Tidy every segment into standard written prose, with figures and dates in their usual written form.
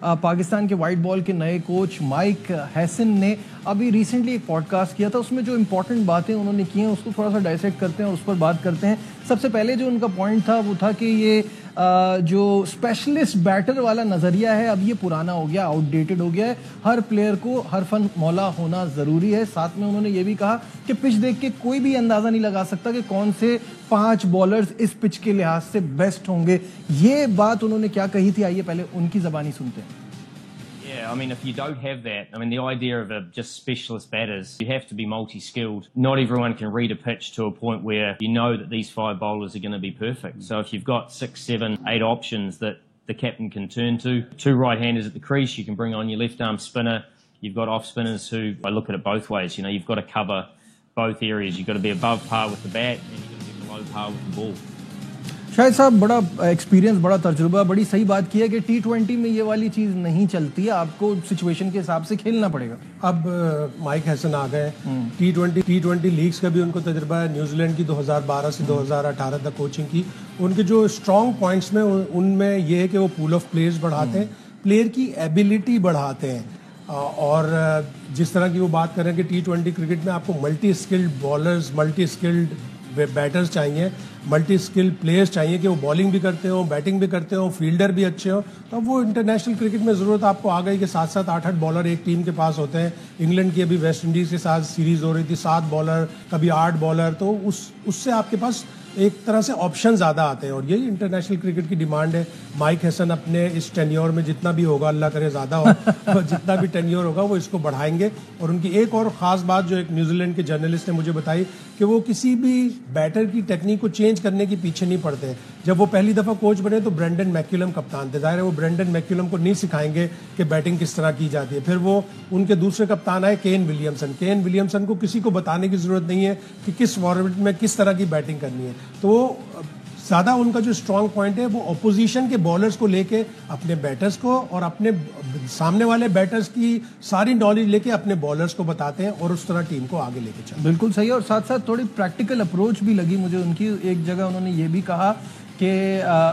पाकिस्तान के white ball के नए कोच माइक हैसन ने अभी रिसेंटली एक पॉडकास्ट किया था। उसमें जो इंपॉर्टेंट बातें उन्होंने की हैं उसको थोड़ा सा डाइसेक्ट करते हैं और उस पर बात करते हैं। सबसे पहले जो उनका पॉइंट था वो था कि ये जो स्पेशलिस्ट बैटर वाला नज़रिया है अब ये पुराना हो गया, आउटडेटेड हो गया है। हर प्लेयर को हर फन मौला होना ज़रूरी है। साथ में उन्होंने ये भी कहा कि पिच देख के कोई भी अंदाज़ा नहीं लगा सकता कि कौन से 5 बॉलर्स इस पिच के लिहाज से बेस्ट होंगे। ये बात उन्होंने क्या कही थी, आइए पहले उनकी ज़बानी सुनते हैं। Yeah, I mean, if you don't have that, I mean, the idea of just specialist batters, you have to be multi-skilled. Not everyone can read a pitch to a point where you know that these 5 bowlers are going to be perfect. So if you've got 6, 7, 8 options that the captain can turn to, 2 right-handers at the crease, you can bring on your left-arm spinner. You've got off-spinners who, I look at it both ways, you know, you've got to cover both areas. You've got to be above par with the bat and you've got to be below par with the ball. शायद साहब बड़ा experience, बड़ा तजुर्बा, बड़ी सही बात की है कि T20 में ये वाली चीज़ नहीं चलती है, आपको सिचुएशन के हिसाब से खेलना पड़ेगा। अब माइक हैसन आ गए, T20 लीग्स का भी उनको तजुर्बा है। न्यूजीलैंड की 2012 से 2018 तक कोचिंग की। उनके जो स्ट्रॉन्ग पॉइंट्स में उनमें ये है कि वो पूल ऑफ प्लेयर्स बढ़ाते हैं, प्लेयर की एबिलिटी बढ़ाते हैं। और जिस तरह की वो बात कर रहे हैं कि T20 क्रिकेट में आपको multi skilled bowlers, multi skilled batters चाहिए, मल्टी स्किल प्लेयर्स चाहिए कि वो बॉलिंग भी करते हो, बैटिंग भी करते हो, फील्डर भी अच्छे हो। तो वो इंटरनेशनल क्रिकेट में ज़रूरत आपको आ गई कि 7-7, 8-8 बॉलर एक टीम के पास होते हैं। इंग्लैंड की अभी वेस्ट इंडीज़ के साथ सीरीज़ हो रही थी, 7 बॉलर, कभी 8 बॉलर, तो उससे आपके पास एक तरह से ऑप्शन ज़्यादा आते हैं और यही इंटरनेशनल क्रिकेट की डिमांड है। माइक हैसन अपने इस टेन्योर में जितना भी होगा, अल्लाह करे ज़्यादा हो, जितना भी टेन्योर होगा वो इसको बढ़ाएंगे। और उनकी एक और ख़ास बात जो एक न्यूजीलैंड के जर्नलिस्ट ने मुझे बताई कि वो किसी भी बैटर की टेक्निक को चेंज करने के पीछे नहीं पड़ते। जब वो पहली दफ़ा कोच बने तो ब्रेंडन मैक्यूलम कप्तान थे, ज़ाहिर है वो ब्रेंडन मैक्यूलम को नहीं सिखाएंगे कि बैटिंग किस तरह की जाती है। फिर वो उनके दूसरे कप्तान आए केन विलियमसन को किसी को बताने की ज़रूरत नहीं है कि किस फॉर्मेट में किस तरह की बैटिंग करनी है। तो ज़्यादा उनका जो स्ट्रॉन्ग पॉइंट है वो अपोजिशन के बॉलर्स को लेके अपने बैटर्स को और अपने सामने वाले बैटर्स की सारी नॉलेज लेके अपने बॉलर्स को बताते हैं और उस तरह टीम को आगे लेके चलते हैं। बिल्कुल सही। और साथ साथ थोड़ी प्रैक्टिकल अप्रोच भी लगी मुझे उनकी। एक जगह उन्होंने ये भी कहा कि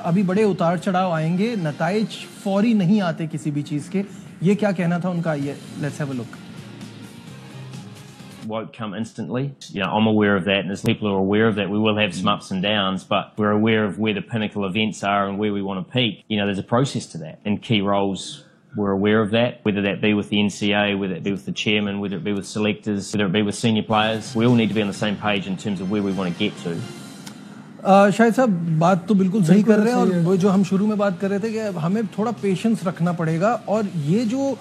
अभी बड़े उतार चढ़ाव आएंगे, नताइज फौरी नहीं आते किसी भी चीज़ के। ये क्या कहना था उनका, ये let's have a look. Won't come instantly. You know, I'm aware of that, and as people are aware of that, we will have some ups and downs, but we're aware of where the pinnacle events are and where we want to peak. You know, there's a process to that, and key roles, we're aware of that, whether that be with the NCA, whether it be with the chairman, whether it be with selectors, whether it be with senior players. We all need to be on the same page in terms of where we want to get to. शायद साहब बात तो बिल्कुल सही कर रहे हैं। और वो जो हम शुरू में बात कर रहे थे कि हमें थोड़ा पेशेंस रखना पड़ेगा। और ये जो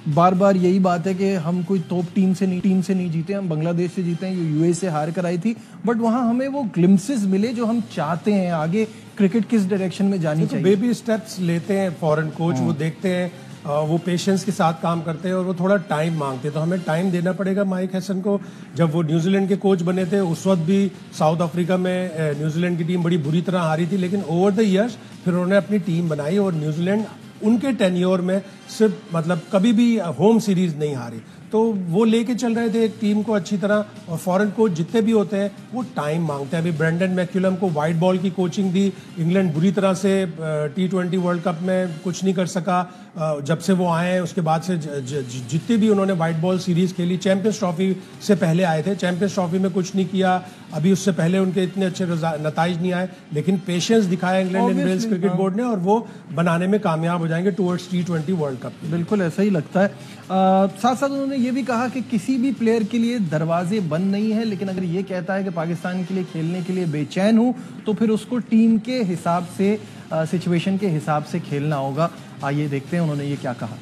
बार बार यही बात है कि हम कोई टॉप टीम से नहीं जीते, हम बांग्लादेश से जीते हैं, यूएई से हार कर आई थी, बट वहाँ हमें वो ग्लिम्पसेस मिले जो हम चाहते हैं। आगे क्रिकेट किस डायरेक्शन में जानी चाहिए, बेबी स्टेप्स लेते हैं फॉरेन कोच, वो देखते हैं, वो पेशेंस के साथ काम करते हैं और वो थोड़ा टाइम मांगते हैं। तो हमें टाइम देना पड़ेगा माइक हैसन को। जब वो न्यूजीलैंड के कोच बने थे उस वक्त भी साउथ अफ्रीका में न्यूजीलैंड की टीम बड़ी बुरी तरह हारी थी, लेकिन ओवर द ईयर्स फिर उन्होंने अपनी टीम बनाई और न्यूजीलैंड उनके टेन्योर में सिर्फ मतलब कभी भी होम सीरीज नहीं हारी। तो वो लेके चल रहे थे एक टीम को अच्छी तरह। और फॉरेन कोच जितने भी होते हैं वो टाइम मांगते हैं। अभी ब्रेंडन मैक्यूलम को वाइट बॉल की कोचिंग दी, इंग्लैंड बुरी तरह से T20 वर्ल्ड कप में कुछ नहीं कर सका। जब से वो आए उसके बाद से जितनी भी उन्होंने वाइट बॉल सीरीज खेली, चैंपियंस ट्रॉफी से पहले आए थे, चैंपियंस ट्रॉफी में कुछ नहीं किया, अभी उससे पहले उनके इतने अच्छे नताइज नहीं आए, लेकिन पेशेंस दिखाया England and Wales Cricket Board ने और वो बनाने में कामयाब हो जाएंगे टुवर्ड्स T20 वर्ल्ड कप। बिल्कुल ऐसा ही लगता है। साथ साथ उन्होंने ये भी कहा कि किसी भी प्लेयर के लिए दरवाजे बंद नहीं है, लेकिन अगर ये कहता है कि पाकिस्तान के लिए खेलने के लिए बेचैन हूँ तो फिर उसको टीम के हिसाब से, सिचुएशन के हिसाब से खेलना होगा। आइए देखते हैं उन्होंने ये क्या कहा।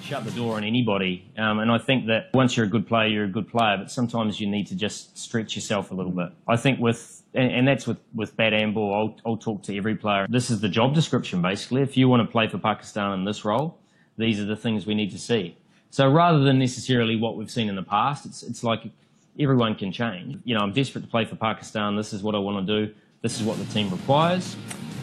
Shut the door on anybody, and I think that once you're a good player, you're a good player, but sometimes you need to just stretch yourself a little bit. I think and that's with bat and ball, I'll talk to every player. This is the job description basically. If you want to play for Pakistan in this role, these are the things we need to see. So rather than necessarily what we've seen in the past, it's like everyone can change. You know, I'm desperate to play for Pakistan. This is what I want to do. This is what the team requires.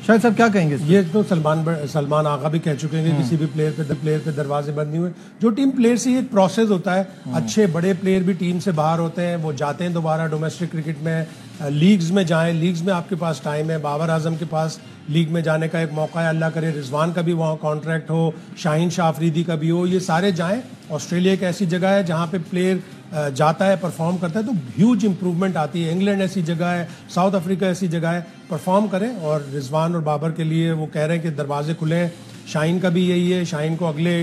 शायद साहब क्या कहेंगे? ये तो सलमान आगा भी कह चुके हैं कि किसी भी प्लेयर पे दरवाजे बंद नहीं हुए। जो टीम प्लेयर से एक प्रोसेस होता है, अच्छे बड़े प्लेयर भी टीम से बाहर होते हैं, वो जाते हैं दोबारा डोमेस्टिक क्रिकेट में लीग्स में जाएं, लीग्स में आपके पास टाइम है। बाबर आजम के पास लीग में जाने का एक मौका है, अल्लाह करे रिजवान का भी वहाँ कॉन्ट्रैक्ट हो, शाहीन शाह अफरीदी का भी हो, ये सारे जाएं। ऑस्ट्रेलिया एक ऐसी जगह है जहाँ पे प्लेयर जाता है, परफॉर्म करता है तो ह्यूज इंप्रूवमेंट आती है। इंग्लैंड ऐसी जगह है, साउथ अफ्रीका ऐसी जगह है, परफॉर्म करें। और रिजवान और बाबर के लिए वो कह रहे हैं कि दरवाजे खुले हैं। शाहीन का भी यही है, शाहीन को अगले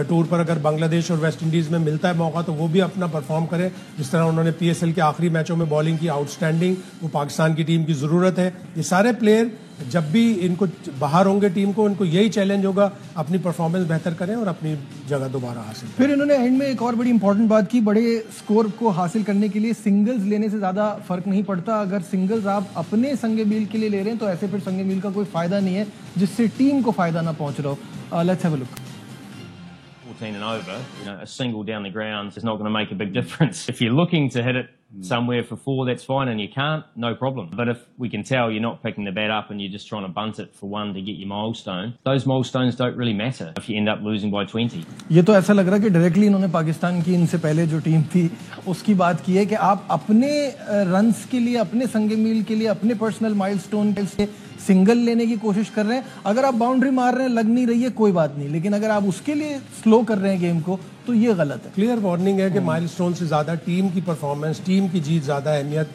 टूर पर अगर बांग्लादेश और वेस्ट इंडीज़ में मिलता है मौका तो वो भी अपना परफॉर्म करें। जिस तरह उन्होंने PSL के आखिरी मैचों में बॉलिंग की, आउटस्टैंडिंग, वो पाकिस्तान की टीम की ज़रूरत है। ये सारे प्लेयर जब भी इनको बाहर होंगे टीम को, इनको यही चैलेंज होगा अपनी परफॉर्मेंस बेहतर करें और अपनी जगह दोबारा हासिल करें। फिर इन्होंने एंड में एक और बड़ी इंपॉर्टेंट बात की, बड़े स्कोर को हासिल करने के लिए सिंगल्स लेने से ज़्यादा फर्क नहीं पड़ता। अगर सिंगल्स आप अपने संगे मील के लिए ले रहे हैं तो ऐसे फिर संगे मील का कोई फायदा नहीं है जिससे टीम को फायदा ना पहुंच रहा हो। Let's have a look. 14 and over, a single down the ground is not going to make a big difference. If you're looking to hit it somewhere for 4, that's fine, and you can't, no problem. But if we can tell you're not picking the bat up and you're just trying to bunt it for 1 to get your milestone, those milestones don't really matter if you end up losing by 20. ये तो ऐसा लग रहा है कि directly इन्होंने पाकिस्तान की इनसे पहले जो टीम थी उसकी बात की है कि आप अपने रन्स के लिए, अपने संगे मील के लिए, अपने पर्सनल माइलस्टोन से सिंगल लेने की कोशिश कर रहे हैं। अगर आप बाउंड्री मार रहे हैं, लग नहीं रही है, कोई बात नहीं, लेकिन अगर आप उसके लिए स्लो कर रहे हैं गेम को तो ये गलत है। क्लियर वार्निंग है कि माइलस्टोन से ज्यादा टीम की परफॉर्मेंस, टीम की जीत ज्यादा अहमियत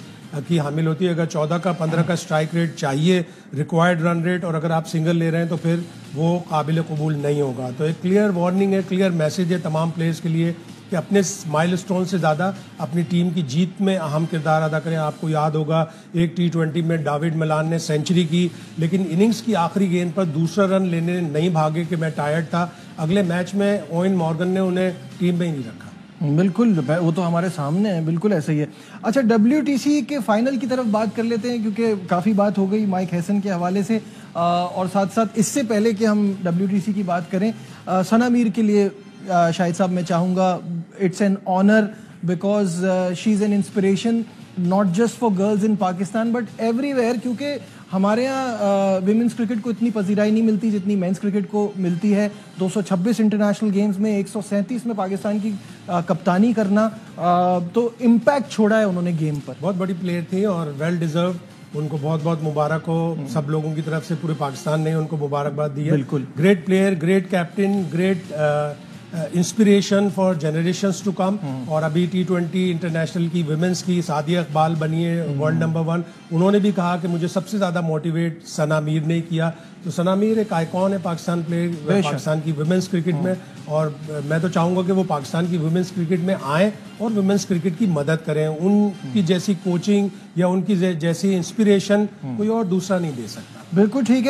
की हामिल होती है। अगर 14 का 15 का स्ट्राइक रेट चाहिए, रिक्वायर्ड रन रेट, और अगर आप सिंगल ले रहे हैं तो फिर वो काबिल कबूल नहीं होगा। तो एक क्लियर वार्निंग है, क्लियर मैसेज है तमाम प्लेयर्स के लिए कि अपने माइलस्टोन से ज़्यादा अपनी टीम की जीत में अहम किरदार अदा करें। आपको याद होगा एक T20 में डेविड मिलान ने सेंचुरी की, लेकिन इनिंग्स की आखिरी गेंद पर दूसरा रन लेने नहीं भागे कि मैं टायर्ड था। अगले मैच में ओवेन मॉर्गन ने उन्हें टीम में ही नहीं रखा। बिल्कुल, वो तो हमारे सामने है, बिल्कुल ऐसा ही है। अच्छा, WTC के फाइनल की तरफ बात कर लेते हैं क्योंकि काफ़ी बात हो गई माइक हैसन के हवाले से, और साथ साथ इससे पहले कि हम WTC की बात करें, सना मीर के लिए शाहिद साहब मैं चाहूँगा, it's an honour because she is an inspiration not just for girls in Pakistan but everywhere, क्योंकि हमारे यहाँ विमेंस क्रिकेट को इतनी पजीराई नहीं मिलती जितनी मेंस क्रिकेट को मिलती है। 226 इंटरनेशनल गेम्स में 137 में पाकिस्तान की कप्तानी करना, तो इम्पैक्ट छोड़ा है उन्होंने गेम पर। बहुत बड़ी प्लेयर थी और वेल डिजर्व, उनको बहुत बहुत मुबारक हो। सब लोगों की तरफ से पूरे पाकिस्तान ने उनको मुबारकबाद दी है। बिल्कुल, great player, great captain, great inspiration for generations to come. और अभी T20 इंटरनेशनल की विमेंस की सादिया इकबाल बनी है वर्ल्ड नंबर 1। उन्होंने भी कहा कि मुझे सबसे ज्यादा मोटिवेट सना मीर ने किया। तो सना मीर एक आइकॉन है पाकिस्तान प्लेयर, पाकिस्तान की विमेंस क्रिकेट में, और मैं तो चाहूंगा कि वो पाकिस्तान की विमेंस क्रिकेट में आए और विमेंस क्रिकेट की मदद करें। उनकी जैसी कोचिंग या उनकी जैसी इंस्पिरेशन कोई और दूसरा नहीं दे सकता। बिल्कुल ठीक है।